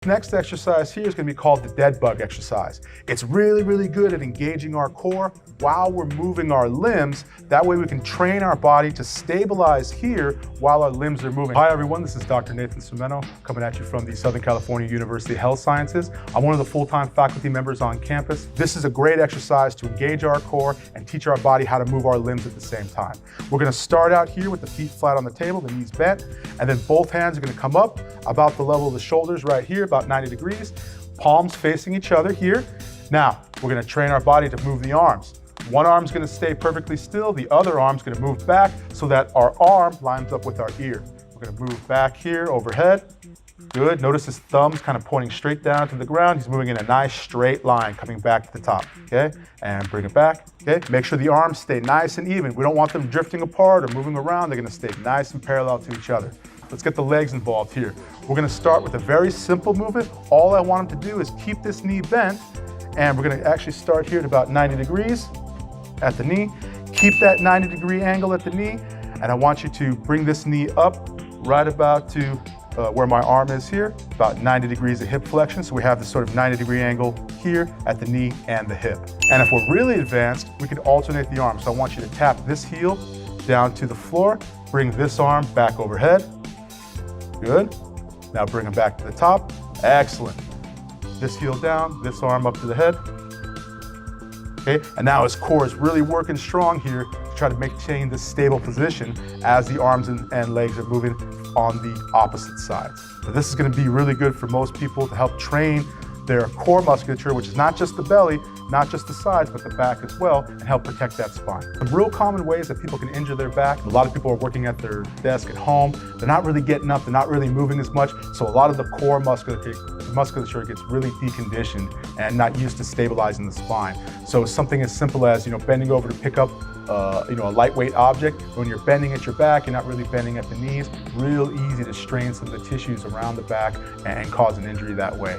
Next exercise here is going to be called the dead bug exercise. It's really, really good at engaging our core while we're moving our limbs. That way we can train our body to stabilize here while our limbs are moving. Hi everyone, this is Dr. Nathan Sumeno coming at you from the Southern California University Health Sciences. I'm one of the full-time faculty members on campus. This is a great exercise to engage our core and teach our body how to move our limbs at the same time. We're going to start out here with the feet flat on the table, the knees bent, and then both hands are going to come up about the level of the shoulders right here, about 90 degrees, palms facing each other here. Now, we're going to train our body to move the arms. One arm's going to stay perfectly still, the other arm's going to move back so that our arm lines up with our ear. We're going to move back here, overhead. Good. Notice his thumb's kind of pointing straight down to the ground. He's moving in a nice straight line, coming back to the top. Okay? And bring it back. Okay? Make sure the arms stay nice and even. We don't want them drifting apart or moving around. They're going to stay nice and parallel to each other. Let's get the legs involved here. We're going to start with a very simple movement. All I want him to do is keep this knee bent, and we're going to actually start here at about 90 degrees at the knee. Keep that 90-degree angle at the knee, and I want you to bring this knee up right about to where my arm is here, about 90 degrees of hip flexion. So we have this sort of 90-degree angle here at the knee and the hip. And if we're really advanced, we can alternate the arms. So I want you to tap this heel down to the floor, bring this arm back overhead. Good. Now bring him back to the top. Excellent. This heel down, this arm up to the head. Okay, and now his core is really working strong here to try to maintain this stable position as the arms and legs are moving on the opposite sides. So this is going to be really good for most people to help train their core musculature, which is not just the belly, not just the sides, but the back as well, and help protect that spine. Some real common ways that people can injure their back. A lot of people are working at their desk at home. They're not really getting up, they're not really moving as much, so a lot of the core musculature gets really deconditioned and not used to stabilizing the spine. So something as simple as, bending over to pick up a lightweight object. When you're bending at your back, you're not really bending at the knees. Real easy to strain some of the tissues around the back and cause an injury that way.